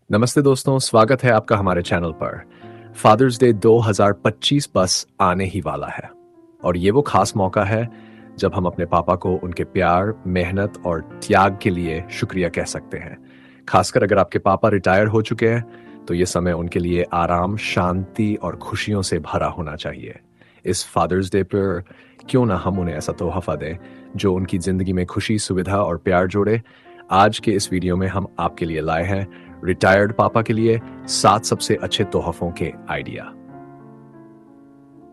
नमस्ते दोस्तों, स्वागत है आपका हमारे चैनल पर। फादर्स डे 2025 बस आने ही वाला है और ये वो खास मौका है जब हम अपने पापा को उनके प्यार, मेहनत और त्याग के लिए शुक्रिया कह सकते हैं। खासकर अगर आपके पापा रिटायर हो चुके हैं तो ये समय उनके लिए आराम, शांति और खुशियों से भरा होना चाहिए। इस फादर्स डे पर क्यों ना हम उन्हें ऐसा तोहफा दें जो उनकी जिंदगी में खुशी, सुविधा और प्यार जोड़े। आज के इस वीडियो में हम आपके लिए लाए हैं रिटायर्ड पापा के लिए 7 सबसे अच्छे तोहफों के आइडिया,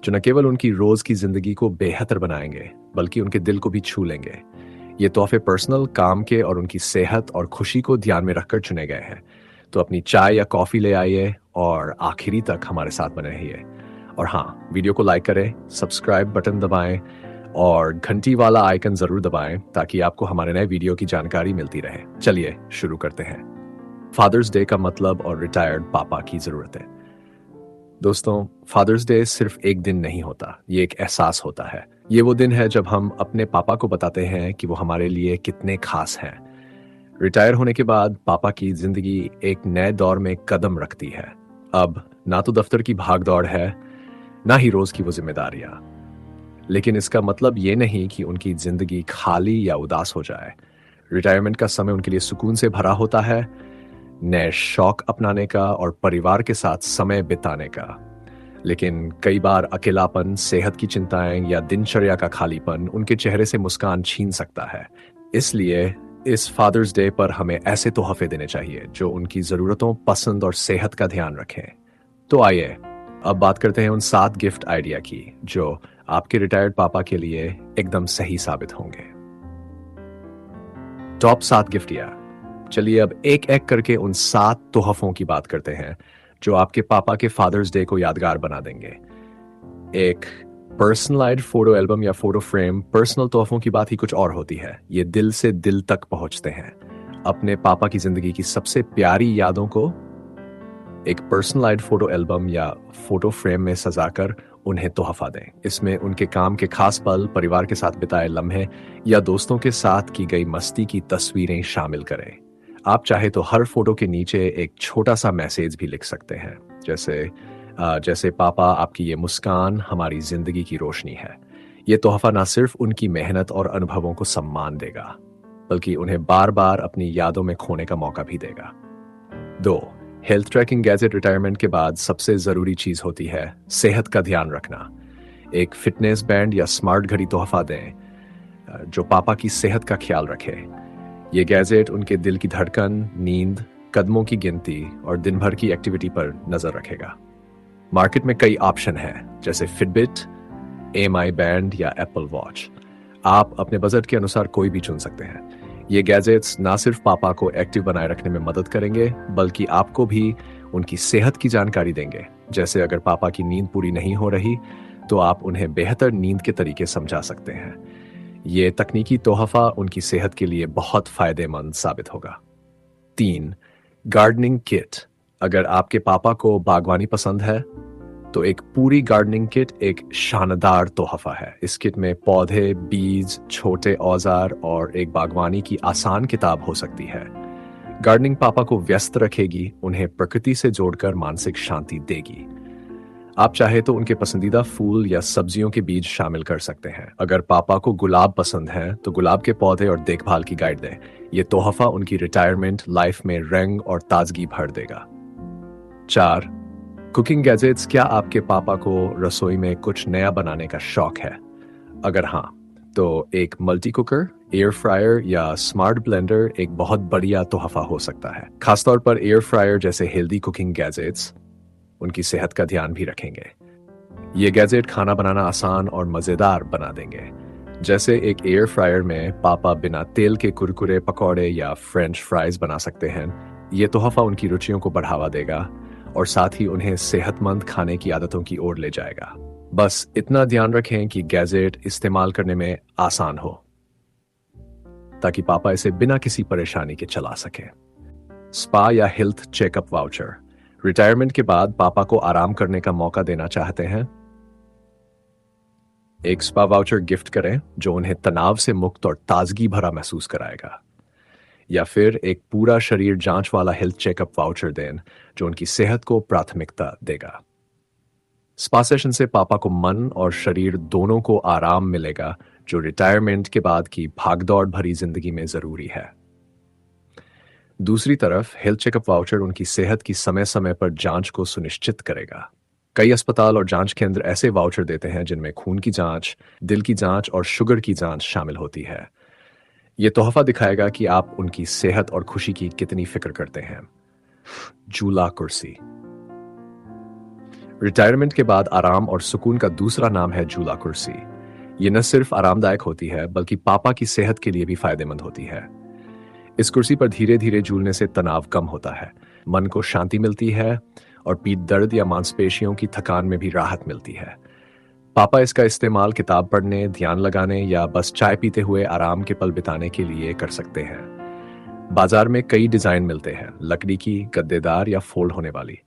जो न केवल उनकी रोज की जिंदगी को बेहतर बनाएंगे बल्कि उनके दिल को भी छू लेंगे। ये तोहफे पर्सनल, काम के और उनकी सेहत और खुशी को ध्यान में रखकर चुने गए हैं। तो अपनी चाय या कॉफी ले आइए और आखिरी तक हमारे साथ बने रहिए। और हाँ, वीडियो को लाइक करें, सब्सक्राइब बटन दबाएं और घंटी वाला आइकन जरूर दबाएं ताकि आपको हमारे नए वीडियो की जानकारी मिलती रहे। चलिए शुरू करते हैं। फादर्स डे का मतलब और रिटायर्ड पापा की जरूरतें। दोस्तों, फादर्स डे सिर्फ एक दिन नहीं होता, ये एक एहसास होता है। ये वो दिन है जब हम अपने पापा को बताते हैं कि वो हमारे लिए कितने खास हैं। रिटायर होने के बाद पापा की जिंदगी एक नए दौर में कदम रखती है। अब ना तो दफ्तर की भाग दौड़ है, ना ही रोज की वो जिम्मेदारियां। लेकिन इसका मतलब ये नहीं कि उनकी जिंदगी खाली या उदास हो जाए। रिटायरमेंट का समय उनके लिए सुकून से भरा होता है, नए शौक अपनाने का और परिवार के साथ समय बिताने का। लेकिन कई बार अकेलापन, सेहत की चिंताएं या दिनचर्या का खालीपन उनके चेहरे से मुस्कान छीन सकता है। इसलिए इस फादर्स डे पर हमें ऐसे तोहफे देने चाहिए जो उनकी जरूरतों, पसंद और सेहत का ध्यान रखें। तो आइए अब बात करते हैं उन 7 गिफ्ट आइडिया की जो आपके रिटायर्ड पापा के लिए एकदम सही साबित होंगे। टॉप 7 गिफ्ट या चलिए अब एक एक करके उन 7 तोहफों की बात करते हैं जो आपके पापा के फादर्स डे को यादगार बना देंगे। एक पर्सनलाइज्ड फोटो एल्बम या फोटो फ्रेम। पर्सनल तोहफों की बात ही कुछ और होती है। ये दिल से दिल तक पहुंचते हैं। अपने पापा की जिंदगी की सबसे प्यारी यादों को एक पर्सनलाइज्ड फोटो एल्बम या फोटो फ्रेम में सजाकर उन्हें तोहफा दें। इसमें उनके काम के खास पल, परिवार के साथ बिताए लम्हे या दोस्तों के साथ की गई मस्ती की तस्वीरें शामिल करें। आप चाहे तो हर फोटो के नीचे एक छोटा सा मैसेज भी लिख सकते हैं, जैसे पापा, आपकी ये मुस्कान हमारी जिंदगी की रोशनी है। ये तोहफा ना सिर्फ उनकी मेहनत और अनुभवों को सम्मान देगा बल्कि उन्हें बार बार अपनी यादों में खोने का मौका भी देगा। 2, हेल्थ ट्रैकिंग गैजेट। रिटायरमेंट के बाद सबसे जरूरी चीज होती है सेहत का ध्यान रखना। एक फिटनेस बैंड या स्मार्ट घड़ी तोहफा दें जो पापा की सेहत का ख्याल रखे। ये गैजेट उनके दिल की धड़कन, नींद, कदमों की गिनती और दिन भर की एक्टिविटी पर नजर रखेगा। मार्केट में कई ऑप्शन हैं जैसे फिटबिट, एएमआई बैंड या एप्पल वॉच। आप अपने बजट के अनुसार कोई भी चुन सकते हैं। ये गैजेट्स ना सिर्फ पापा को एक्टिव बनाए रखने में मदद करेंगे बल्कि आपको भी उनकी सेहत की जानकारी देंगे। जैसे अगर पापा की नींद पूरी नहीं हो रही तो आप उन्हें बेहतर नींद के तरीके समझा सकते हैं। ये तकनीकी तोहफा उनकी सेहत के लिए बहुत फायदेमंद साबित होगा। 3, गार्डनिंग किट। अगर आपके पापा को बागवानी पसंद है तो एक पूरी गार्डनिंग किट एक शानदार तोहफा है। इस किट में पौधे, बीज, छोटे औजार और एक बागवानी की आसान किताब हो सकती है। गार्डनिंग पापा को व्यस्त रखेगी, उन्हें प्रकृति से जोड़कर मानसिक शांति देगी। आप चाहे तो उनके पसंदीदा फूल या सब्जियों के बीज शामिल कर सकते हैं। अगर पापा को गुलाब पसंद है तो गुलाब के पौधे और देखभाल की गाइड दें। ये तोहफा उनकी रिटायरमेंट लाइफ में रंग और ताजगी भर देगा। 4, कुकिंग गैजेट्स। क्या आपके पापा को रसोई में कुछ नया बनाने का शौक है? अगर हाँ, तो एक मल्टी कुकर, एयर फ्रायर या स्मार्ट ब्लेंडर एक बहुत बढ़िया तोहफा हो सकता है। खासतौर पर एयर फ्रायर जैसे हेल्दी कुकिंग गैजेट्स उनकी सेहत का ध्यान भी रखेंगे। ये गैजेट खाना बनाना आसान और मजेदार बना देंगे। जैसे एक एयर फ्रायर में पापा बिना तेल के कुरकुरे, पकौड़े या फ्रेंच फ्राइज बना सकते हैं। ये तोहफा उनकी रुचियों को बढ़ावा देगा और साथ ही उन्हें सेहतमंद खाने की आदतों की ओर ले जाएगा। बस इतना ध्यान रखें कि गैजेट इस्तेमाल करने में आसान हो ताकि पापा इसे बिना किसी परेशानी के चला सकें। स्पा या हेल्थ चेकअप वाउचर। रिटायरमेंट के बाद पापा को आराम करने का मौका देना चाहते हैं? एक स्पा वाउचर गिफ्ट करें जो उन्हें तनाव से मुक्त और ताजगी भरा महसूस कराएगा। या फिर एक पूरा शरीर जांच वाला हेल्थ चेकअप वाउचर दें जो उनकी सेहत को प्राथमिकता देगा। स्पा सेशन से पापा को मन और शरीर दोनों को आराम मिलेगा, जो रिटायरमेंट के बाद की भागदौड़ भरी जिंदगी में जरूरी है। दूसरी तरफ हेल्थ चेकअप वाउचर उनकी सेहत की समय समय पर जांच को सुनिश्चित करेगा। कई अस्पताल और जांच केंद्र ऐसे वाउचर देते हैं जिनमें खून की जांच, दिल की जांच और शुगर की जांच शामिल होती है। ये तोहफा दिखाएगा कि आप उनकी सेहत और खुशी की कितनी फिक्र करते हैं। झूला कुर्सी। रिटायरमेंट के बाद आराम और सुकून का दूसरा नाम है झूला कुर्सी। ये न सिर्फ आरामदायक होती है बल्कि पापा की सेहत के लिए भी फायदेमंद होती है। इस कुर्सी पर धीरे धीरे झूलने से तनाव कम होता है, मन को शांति मिलती है और पीठ दर्द या मांसपेशियों की थकान में भी राहत मिलती है। पापा इसका इस्तेमाल किताब पढ़ने, ध्यान लगाने या बस चाय पीते हुए आराम के पल बिताने के लिए कर सकते हैं। बाजार में कई डिजाइन मिलते हैं, लकड़ी की, गद्देदार या फोल्ड होने वाली।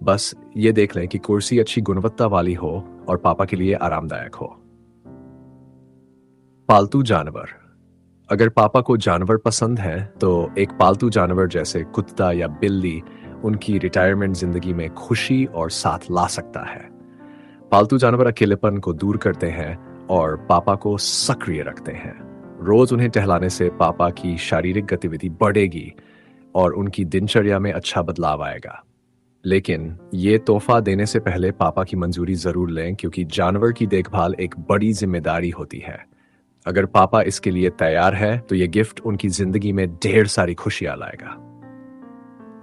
बस ये देख लें कि कुर्सी अच्छी गुणवत्ता वाली हो और पापा के लिए आरामदायक हो। पालतू जानवर। अगर पापा को जानवर पसंद है तो एक पालतू जानवर जैसे कुत्ता या बिल्ली उनकी रिटायरमेंट जिंदगी में खुशी और साथ ला सकता है। पालतू जानवर अकेलेपन को दूर करते हैं और पापा को सक्रिय रखते हैं। रोज उन्हें टहलाने से पापा की शारीरिक गतिविधि बढ़ेगी और उनकी दिनचर्या में अच्छा बदलाव आएगा। लेकिन ये तोहफा देने से पहले पापा की मंजूरी जरूर लें, क्योंकि जानवर की देखभाल एक बड़ी जिम्मेदारी होती है। अगर पापा इसके लिए तैयार है तो ये गिफ्ट उनकी जिंदगी में ढेर सारी खुशियां लाएगा।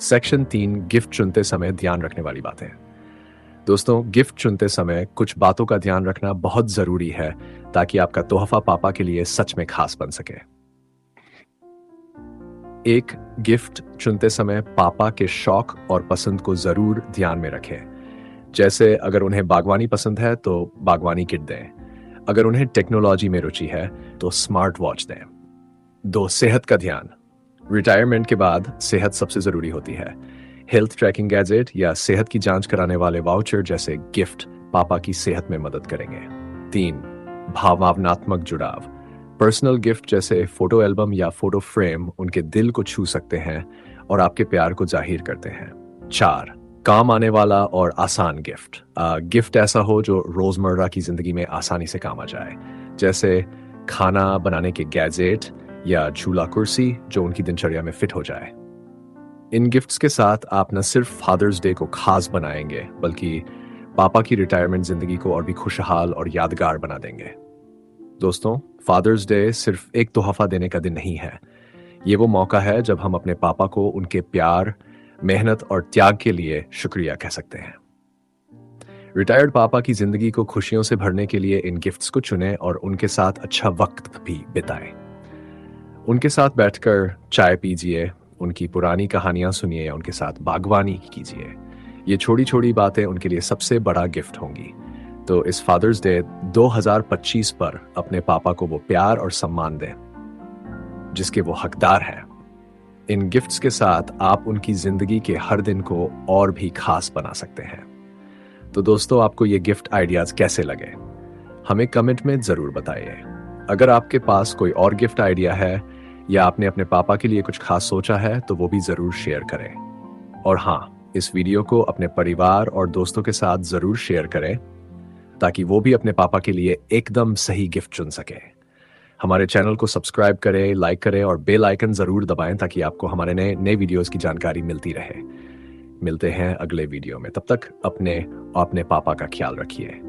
सेक्शन 3, गिफ्ट चुनते समय ध्यान रखने वाली बातें। दोस्तों, गिफ्ट चुनते समय कुछ बातों का ध्यान रखना बहुत जरूरी है ताकि आपका तोहफा पापा के लिए सच में खास बन सके। एक, गिफ्ट चुनते समय पापा के शौक और पसंद को जरूर ध्यान में रखें। जैसे अगर उन्हें बागवानी पसंद है तो बागवानी किट दें। अगर उन्हें टेक्नोलॉजी में रुचि है तो स्मार्ट वॉच दें। 2, सेहत का ध्यान। रिटायरमेंट के बाद सेहत सबसे जरूरी होती है। हेल्थ ट्रैकिंग गैजेट या सेहत की जांच कराने वाले वाउचर जैसे गिफ्ट पापा की सेहत में मदद करेंगे। 3, भावनात्मक जुड़ाव। पर्सनल गिफ्ट जैसे फोटो एल्बम या फोटो फ्रेम उनके दिल को छू सकते हैं और आपके प्यार को जाहिर करते हैं। 4, काम आने वाला और आसान गिफ्ट। गिफ्ट ऐसा हो जो रोजमर्रा की जिंदगी में आसानी से काम आ जाए, जैसे खाना बनाने के गैजेट या झूला कुर्सी जो उनकी दिनचर्या में फिट हो जाए। इन गिफ्ट्स के साथ आप न सिर्फ फादर्स डे को खास बनाएंगे बल्कि पापा की रिटायरमेंट जिंदगी को और भी खुशहाल और यादगार बना देंगे। दोस्तों, फादर्स डे सिर्फ एक तोहफा देने का दिन नहीं है। ये वो मौका है जब हम अपने पापा को उनके प्यार, मेहनत और त्याग के लिए शुक्रिया कह सकते हैं। रिटायर्ड पापा की जिंदगी को खुशियों से भरने के लिए इन गिफ्ट्स को चुनें और उनके साथ अच्छा वक्त भी बिताएं। उनके साथ बैठकर चाय पीजिए, उनकी पुरानी कहानियां सुनिए या उनके साथ बागवानी कीजिए। ये छोटी छोटी बातें उनके लिए सबसे बड़ा गिफ्ट होंगी। तो इस फादर्स डे 2025 पर अपने पापा को वो प्यार और सम्मान दें जिसके वो हकदार हैं। इन गिफ्ट्स के साथ आप उनकी जिंदगी के हर दिन को और भी खास बना सकते हैं। तो दोस्तों, आपको ये गिफ्ट आइडियाज कैसे लगे हमें कमेंट में जरूर बताइए। अगर आपके पास कोई और गिफ्ट आइडिया है या आपने अपने पापा के लिए कुछ खास सोचा है तो वो भी जरूर शेयर करें। और हाँ, इस वीडियो को अपने परिवार और दोस्तों के साथ जरूर शेयर करें ताकि वो भी अपने पापा के लिए एकदम सही गिफ्ट चुन सके। हमारे चैनल को सब्सक्राइब करें, लाइक करें और बेल आइकन जरूर दबाएं ताकि आपको हमारे नए वीडियोस की जानकारी मिलती रहे। मिलते हैं अगले वीडियो में, तब तक अपने पापा का ख्याल रखिए।